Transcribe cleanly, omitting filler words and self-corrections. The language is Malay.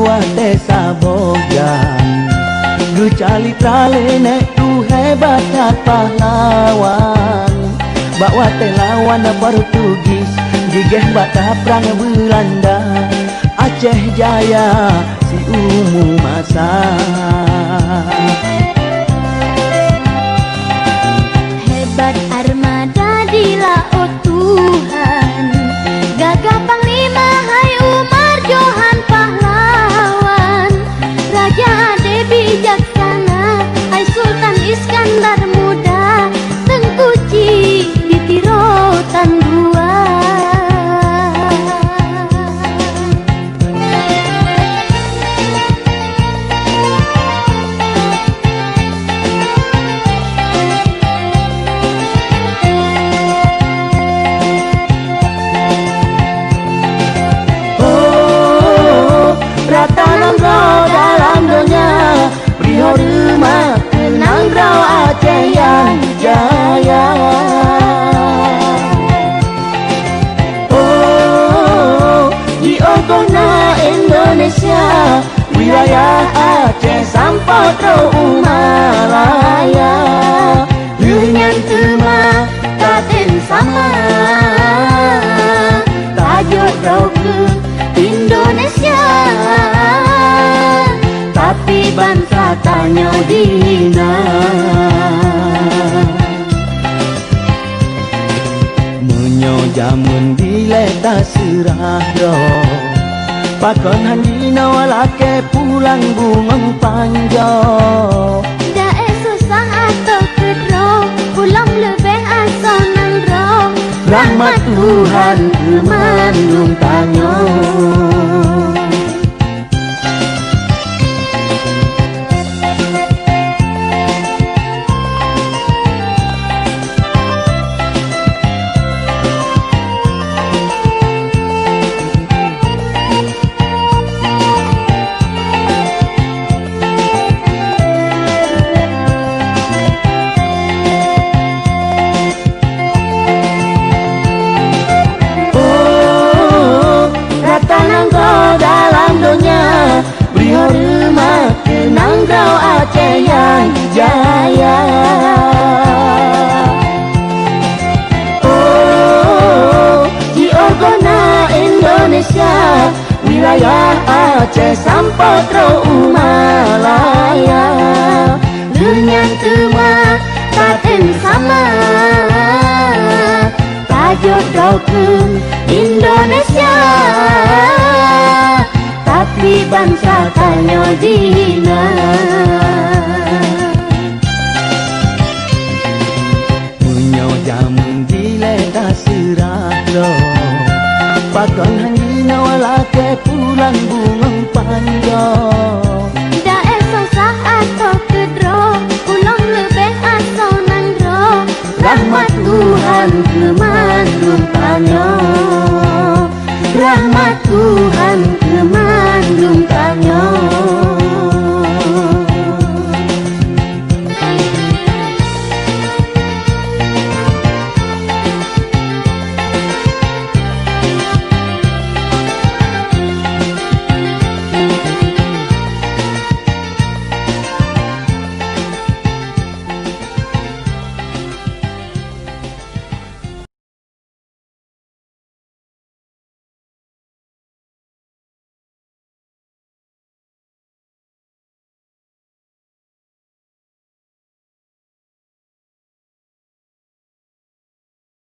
wate sabogan Gucali tralenek tu hebat pahlawan Bak wate lawan Portugis Gigeh bata perang Belanda Aceh Jaya si umum masa Hebat armada di laut Tuhan Gagah Panglima Hai Umar Johan pahlawan Raja Ade bijaksana Hai Sultan Iskandar muda Tengkuci di tirotan dua dalam dunia Beriho rumah kenang rau Aceh yang jaya Oh, di ogona Indonesia Wilayah Aceh sampai ke Malaya Dengan tema Taten sama Tajuk rau ke Indonesia Tapi bangsa tanya dina Menyo jamun bila tak serah roh Pakon handina walake pulang bungeng panjo Dae susah atau kedro Pulang lebih asal nang roh Rahmat Tuhan kemandung tanyo Beriho rumah kenang rau Aceh yang jaya Oh, di ogona Indonesia Wilayah Aceh sampai ke Malaya Dengan tema Taten sama Tajuk dokun Indonesia Tapi bangsa tanya dina Punyo jamun bila tak serah roh Pakon handina walake pulang bungeng panjo Dae susah atau kedro Pulang lebih asal nang roh Rahmat Tuhan kemandung tanya